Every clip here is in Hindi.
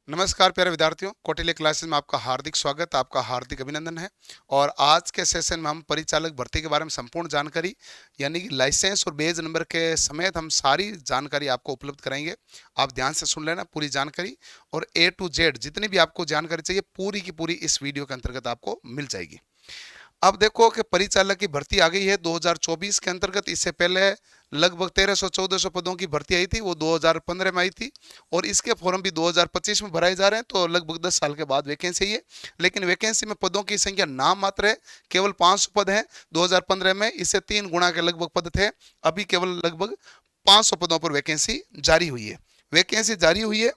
नमस्कार प्यारे विद्यार्थियों, कौटिल्य क्लासेस में आपका हार्दिक स्वागत, आपका हार्दिक अभिनंदन है। और आज के सेशन में हम परिचालक भर्ती के बारे में संपूर्ण जानकारी यानी कि लाइसेंस और बेज नंबर के समेत हम सारी जानकारी आपको उपलब्ध कराएंगे। आप ध्यान से सुन लेना पूरी जानकारी, और ए टू जेड जितनी भी आपको जानकारी चाहिए पूरी की पूरी इस वीडियो के अंतर्गत आपको मिल जाएगी। अब देखो कि परिचालक की भर्ती आ गई है 2024 के अंतर्गत। इससे पहले लगभग 1300-1400 पदों की भर्ती आई थी, वो 2015 में आई थी, और इसके फॉर्म भी 2025 में भराए जा रहे हैं। तो लगभग 10 साल के बाद वैकेंसी है, लेकिन वैकेंसी में पदों की संख्या नाम मात्र है, केवल 500 पद हैं। 2015 में इससे 3 गुना के लगभग पद थे, अभी केवल लगभग 500 पदों पर वैकेंसी जारी हुई है। वैकेंसी जारी हुई है,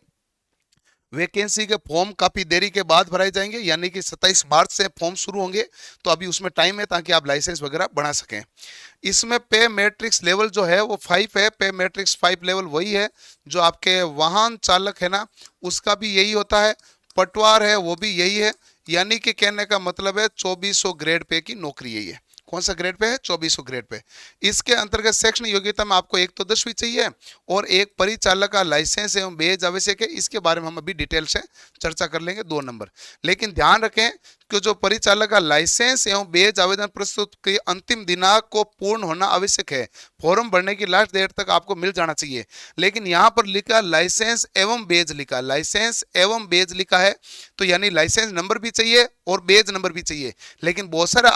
वैकेंसी के फॉर्म काफी देरी के बाद भराए जाएंगे, यानी कि 27 मार्च से फॉर्म शुरू होंगे। तो अभी उसमें टाइम है ताकि आप लाइसेंस वगैरह बना सकें। इसमें पे मैट्रिक्स लेवल जो है वो 5 है। पे मैट्रिक्स 5 लेवल वही है जो आपके वाहन चालक है ना, उसका भी यही होता है। पटवार है वो भी यही है, यानी कि कहने का मतलब है 2400 ग्रेड पे की नौकरी यही है। कौन सा ग्रेड पे है? 2400 ग्रेड पे। इसके अंतर्गत शैक्षणिक योग्यता में आपको एक तो 10वीं चाहिए, और एक परिचालक का लाइसेंस एवं बेज आवश्यक है। इसके बारे में हम अभी डिटेल से चर्चा कर लेंगे 2 नंबर। लेकिन ध्यान रखें कि जो परिचालक का लाइसेंस एवं बेज आवेदन प्रस्तुत के अंतिम दिनांक को पूर्ण होना आवश्यक है। फॉर्म भरने की लास्ट डेट तक आपको मिल जाना चाहिए। लेकिन यहाँ पर लिखा लाइसेंस एवं बेज, लिखा लाइसेंस एवं बेज लिखा है, तो यानी लाइसेंस नंबर भी चाहिए और बेज नंबर भी चाहिए। लेकिन बहुत सारे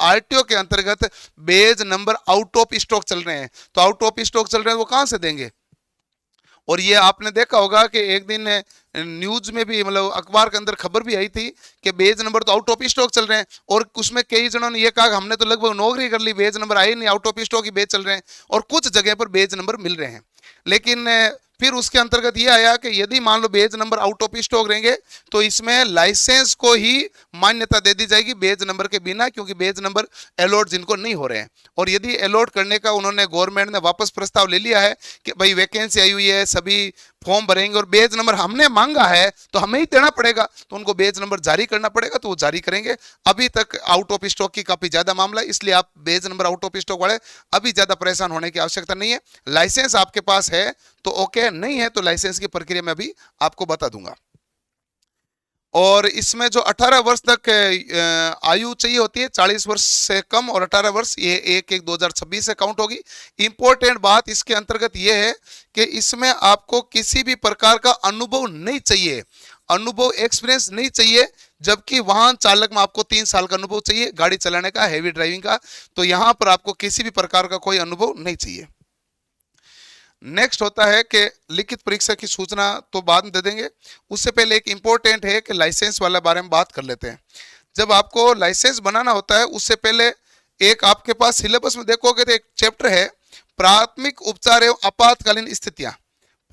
आरटीओ के अंतर्गत badge number out of stock चल रहे हैं। तो आउट ऑफ स्टॉक चल रहे हैं, वो कहां से देंगे? और ये आपने देखा होगा कि एक दिन न्यूज में भी, मतलब अखबार के अंदर खबर भी आई थी कि बेज नंबर तो आउट ऑफ स्टॉक चल रहे हैं, और उसमें कई जनों ने ये कहा हमने तो लगभग नौकरी कर ली, बेज नंबर आए नहीं, आउट ऑफ स्टॉक ही बेज चल रहे हैं। और कुछ जगह पर बेज नंबर मिल रहे हैं। लेकिन फिर उसके अंतर्गत ये आया कि यदि मान लो page number out of stock रहेंगे तो इसमें लाइसेंस को ही मान्यता दे दी जाएगी बेज नंबर के बिना, क्योंकि बेज नंबर अलॉट जिनको नहीं हो रहे हैं। और यदि अलॉट करने का उन्होंने गवर्नमेंट ने वापस प्रस्ताव ले लिया है कि भाई वैकेंसी आई हुई है, सभी फॉर्म भरेंगे और बेज नंबर हमने मांगा है तो हमें ही देना पड़ेगा, तो उनको बेज नंबर जारी करना पड़ेगा, तो वो जारी करेंगे। अभी तक आउट ऑफ स्टॉक की काफी ज्यादा मामला है, इसलिए आप badge number out of stock वाले अभी ज्यादा परेशान होने की आवश्यकता नहीं है। लाइसेंस आपके पास है तो ओके, नहीं है तो लाइसेंस की प्रक्रिया में अभी आपको बता दूंगा। और इसमें जो 18 वर्ष तक आयु चाहिए होती है, 40 वर्ष से कम और 18 वर्ष, ये 1/1/2026 से काउंट होगी। इंपॉर्टेंट बात इसके अंतर्गत ये है कि इसमें आपको किसी भी प्रकार का अनुभव नहीं चाहिए, अनुभव एक्सपीरियंस नहीं चाहिए। जबकि वाहन चालक में आपको 3 साल का अनुभव चाहिए गाड़ी चलाने का, हैवी ड्राइविंग का। तो यहां पर आपको किसी भी प्रकार का कोई अनुभव नहीं चाहिए। नेक्स्ट होता है कि लिखित परीक्षा की सूचना तो बाद में दे देंगे, उससे पहले एक इंपॉर्टेंट है कि लाइसेंस वाले बारे में बात कर लेते हैं। जब आपको लाइसेंस बनाना होता है उससे पहले एक आपके पास सिलेबस में देखोगे तो एक चैप्टर है प्राथमिक उपचार एवं आपातकालीन स्थितियां।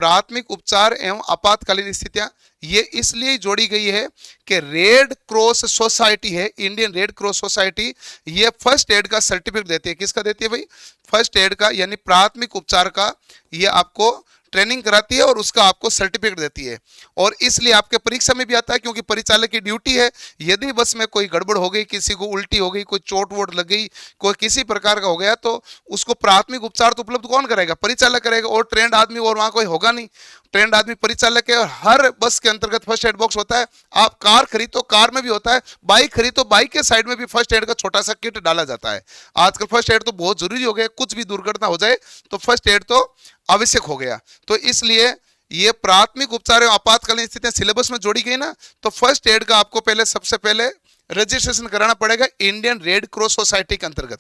प्राथमिक उपचार एवं आपातकालीन स्थितियां ये इसलिए जोड़ी गई है कि रेड क्रॉस सोसाइटी है, इंडियन रेड क्रॉस सोसाइटी, ये फर्स्ट एड का सर्टिफिकेट देती है। किसका देती है भाई? फर्स्ट एड का, यानी प्राथमिक उपचार का ये आपको ट्रेनिंग कराती है और उसका आपको सर्टिफिकेट देती है। और इसलिए आपके परीक्षा में भी आता है, क्योंकि परिचालक की ड्यूटी है, यदि बस में कोई गड़बड़ हो गई, किसी को उल्टी हो गई, कोई चोट वोट लग गई, कोई किसी प्रकार का हो गया, तो उसको प्राथमिक उपचार तो उपलब्ध कौन कराएगा? परिचालक करेगा, और ट्रेंड आदमी और वहां कोई होगा नहीं। ट्रेंड आदमी परिचालक है। और हर बस के अंतर्गत फर्स्ट एड बॉक्स होता है। आप कार खरीदो, कार में भी होता है। बाइक खरीदो, बाइक के साइड में भी फर्स्ट एड का छोटा सा किट डाला जाता है। आजकल फर्स्ट एड तो बहुत जरूरी हो गया, कुछ भी दुर्घटना हो जाए तो फर्स्ट एड तो आवश्यक हो गया। तो इसलिए ये प्राथमिक उपचार एवं आपातकालीन स्थितियां सिलेबस में जोड़ी गई ना, तो फर्स्ट एड का आपको पहले सबसे पहले रजिस्ट्रेशन कराना पड़ेगा इंडियन रेड क्रॉस सोसाइटी के अंतर्गत।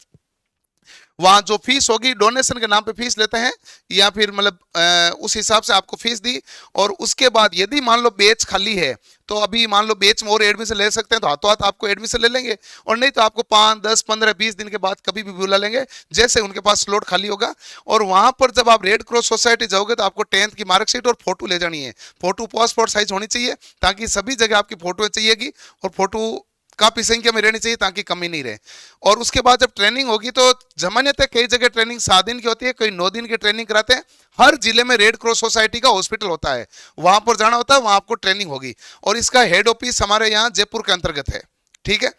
वहां जो फीस होगी डोनेशन के नाम पे फीस लेते हैं, या फिर मतलब उस हिसाब से आपको फीस दी। और उसके बाद यदि मान लो बेच खाली है तो अभी मान लो बेच में और एडमिशन ले सकते हैं, तो हाथों हाथ आपको एडमिशन ले लेंगे, और नहीं तो आपको 5, 10, 15, 20 दिन के बाद कभी भी बुला लेंगे, जैसे उनके पास स्लॉट खाली होगा। और वहां पर जब आप रेड क्रॉस सोसाइटी जाओगे तो आपको 10th की मार्कशीट और फोटो ले जानी है। फोटो पासपोर्ट साइज होनी चाहिए, ताकि सभी जगह आपकी फोटो चाहिएगी, और फोटो काफी संख्या में रहनी चाहिए ताकि कमी नहीं रहे। और उसके बाद जब ट्रेनिंग होगी तो जमान्यत है, कई जगह ट्रेनिंग 7 दिन की होती है, कई 9 दिन की ट्रेनिंग कराते हैं। हर जिले में रेड क्रॉस सोसाइटी का हॉस्पिटल होता है, वहां पर जाना होता है, वहां आपको ट्रेनिंग होगी। और इसका हेड ऑफिस हमारे यहाँ जयपुर के अंतर्गत है। ठीक है।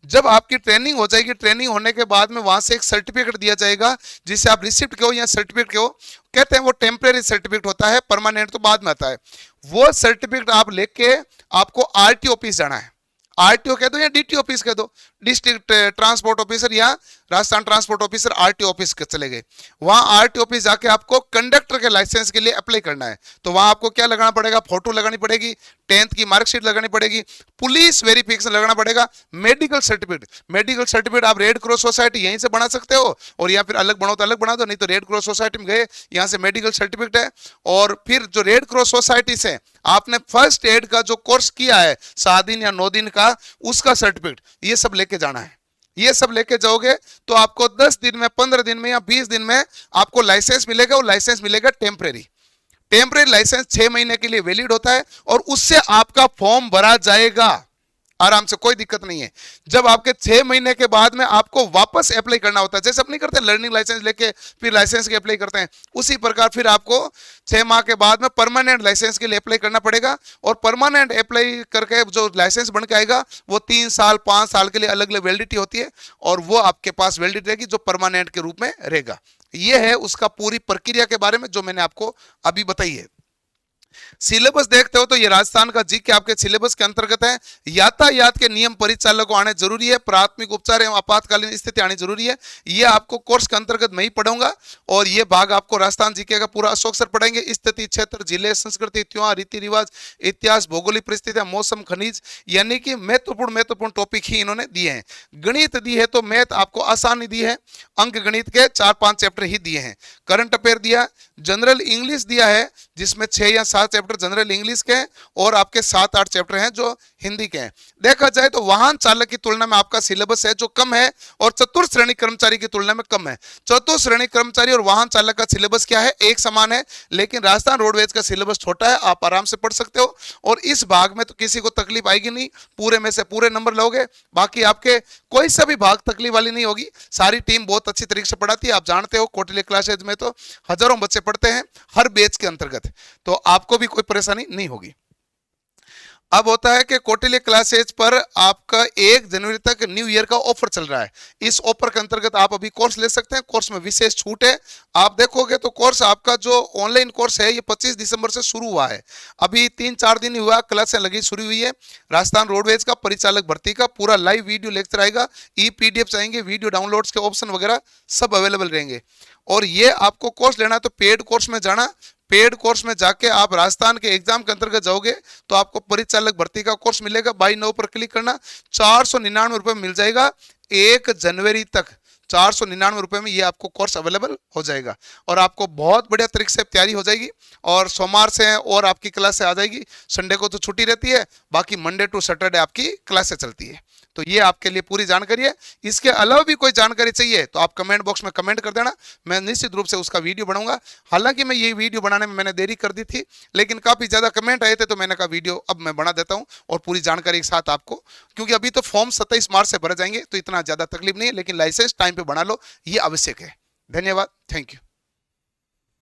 जब आपकी ट्रेनिंग हो जाएगी, ट्रेनिंग होने के बाद में वहां से एक सर्टिफिकेट दिया जाएगा, जिसे आप रिसिप्ट कहो या सर्टिफिकेट कहो, कहते हैं वो टेम्परेरी सर्टिफिकेट होता है, परमानेंट तो बाद में आता है। वो सर्टिफिकेट आप लेके आपको आरटीओ ऑफिस जाना है। आरटीओ कह दो या डीटी ऑफिस कह दो, डिस्ट्रिक्ट ट्रांसपोर्ट ऑफिसर या Rajasthan transport officer, RTO office के चले गए। वहां आरटीओ ऑफिस जाके आपको कंडक्टर के लाइसेंस के लिए अप्लाई करना है। तो वहां आपको क्या लगाना पड़ेगा, फोटो लगानी पड़ेगी, 10th की मार्कशीट लगानी पड़ेगी, पुलिस वेरिफिकेशन लगाना पड़ेगा, मेडिकल सर्टिफिकेट। मेडिकल सर्टिफिकेट आप रेड क्रॉस सोसाइटी यहीं से बना सकते हो, और या फिर अलग बनाओ तो अलग बना दो, नहीं तो रेड क्रॉस सोसाइटी में गए, यहां से मेडिकल सर्टिफिकेट है। और फिर जो रेड क्रॉस सोसाइटी से आपने फर्स्ट एड का जो कोर्स किया है 7 दिन या 9 दिन का, उसका सर्टिफिकेट, ये सब लेके जाना है। ये सब लेके जाओगे तो आपको 10 दिन में, 15 दिन में या 20 दिन में आपको लाइसेंस मिलेगा। और लाइसेंस मिलेगा टेम्परेरी। टेम्परेरी लाइसेंस 6 महीने के लिए वैलिड होता है, और उससे आपका फॉर्म भरा जाएगा आराम से, कोई दिक्कत नहीं है। जब आपके 6 महीने के बाद में आपको वापस अप्लाई करना होता है, जैसे अपने करते हैं लर्निंग लाइसेंस लेके फिर लाइसेंस के अप्लाई करते हैं, उसी प्रकार फिर आपको 6 माह के बाद में परमानेंट लाइसेंस के लिए अप्लाई करना पड़ेगा। और परमानेंट अप्लाई करके जो लाइसेंस बन के आएगा वो 3 साल 5 साल के लिए अलग अलग वैलिडिटी होती है, और वो आपके पास वैलिडिटी रहेगी जो परमानेंट के रूप में रहेगा। ये है उसका पूरी प्रक्रिया के बारे में जो मैंने आपको अभी बताई है। सिलेबस देखते हो तो ये राजस्थान का जीके आपके सिलेबस के अंतर्गत है। यातायात के नियम परिचालक को आने जरूरी है, प्राथमिक उपचार एवं आपातकालीन स्थिति आनी जरूरी है। ये आपको कोर्स के अंतर्गत मैं ही पढ़ूंगा, और ये भाग आपको राजस्थान जीके का पूरा अशोक सर पढ़ेंगे। स्थिति, क्षेत्र, जिले, संस्कृति, त्योहार, रीति रिवाज, इतिहास, भौगोलिक परिस्थितियां, मौसम, खनिज, यानी कि महत्वपूर्ण टॉपिक ही इन्होंने दिए हैं। गणित दी है तो मैथ आपको आसानी दी है, अंक गणित के 4-5 चैप्टर ही दिए हैं। करंट अफेयर दिया, जनरल इंग्लिश दिया है जिसमें 6 या 7 चैप्टर जनरल इंग्लिश के हैं, और आपके 7-8 चैप्टर हैं जो हिंदी के हैं। देखा जाए तो वाहन चालक की तुलना में आपका सिलेबस है जो कम है, और चतुर्थ श्रेणी कर्मचारी की तुलना में कम है। चतुर्थ श्रेणी कर्मचारी और वाहन चालक का सिलेबस क्या है, एक समान है, लेकिन राजस्थान रोडवेज का सिलेबस छोटा है, आप आराम से पढ़ सकते हो। और इस भाग में तो किसी को तकलीफ आएगी नहीं, पूरे में से पूरे नंबर लोगे। बाकी आपके कोई सा भी भाग तकलीफ वाली नहीं होगी, सारी टीम बहुत अच्छी तरीके से पढ़ाती है। आप जानते हो कोटिले क्लासेज में तो हजारों बच्चे पढ़ते हैं हर बैच के अंतर्गत, तो आपको भी कोई परेशानी नहीं होगी। अब होता है कि कोटिले क्लासेज पर आपका 1 जनवरी तक न्यू ईयर का ऑफर चल रहा है। इस ऑफर के अंतर्गत आप अभी कोर्स ले सकते हैं, कोर्स में विशेष छूट है। आप देखोगे तो कोर्स आपका जो ऑनलाइन कोर्स है ये 25 दिसंबर से शुरू हुआ है, अभी 3-4 दिन ही हुआ, क्लासें लगी शुरू हुई है। राजस्थान रोडवेज का परिचालक भर्ती का पूरा लाइव वीडियो लेक्चर आएगा, PDF आएंगे, वीडियो डाउनलोड्स के ऑप्शन वगैरह सब अवेलेबल रहेंगे। और ये आपको कोर्स लेना है तो पेड कोर्स में जाना, पेड कोर्स में जाके आप राजस्थान के एग्जाम के अंतर्गत जाओगे तो आपको परिचालक भर्ती का कोर्स मिलेगा। बाई नाउ पर क्लिक करना, 499 रुपए मिल जाएगा 1 जनवरी तक। 499 रुपए में ये आपको कोर्स अवेलेबल हो जाएगा, और आपको बहुत बढ़िया तरीके से तैयारी हो जाएगी। और सोमवार से और आपकी क्लासें आ जाएगी, संडे को तो छुट्टी रहती है, बाकी मंडे टू सैटरडे आपकी क्लासें चलती है। तो ये आपके लिए पूरी जानकारी है। इसके अलावा भी कोई जानकारी चाहिए तो आप कमेंट बॉक्स में कमेंट कर देना, मैं निश्चित रूप से उसका वीडियो बनाऊंगा। हालांकि मैं ये वीडियो बनाने में मैंने देरी कर दी थी, लेकिन काफ़ी ज़्यादा कमेंट आए थे तो मैंने कहा वीडियो अब मैं बना देता हूँ, और पूरी जानकारी के साथ आपको, क्योंकि अभी तो फॉर्म 27 मार्च से भरे जाएंगे तो इतना ज़्यादा तकलीफ नहीं है, लेकिन लाइसेंस टाइम पर बना लो, ये आवश्यक है। धन्यवाद, थैंक यू।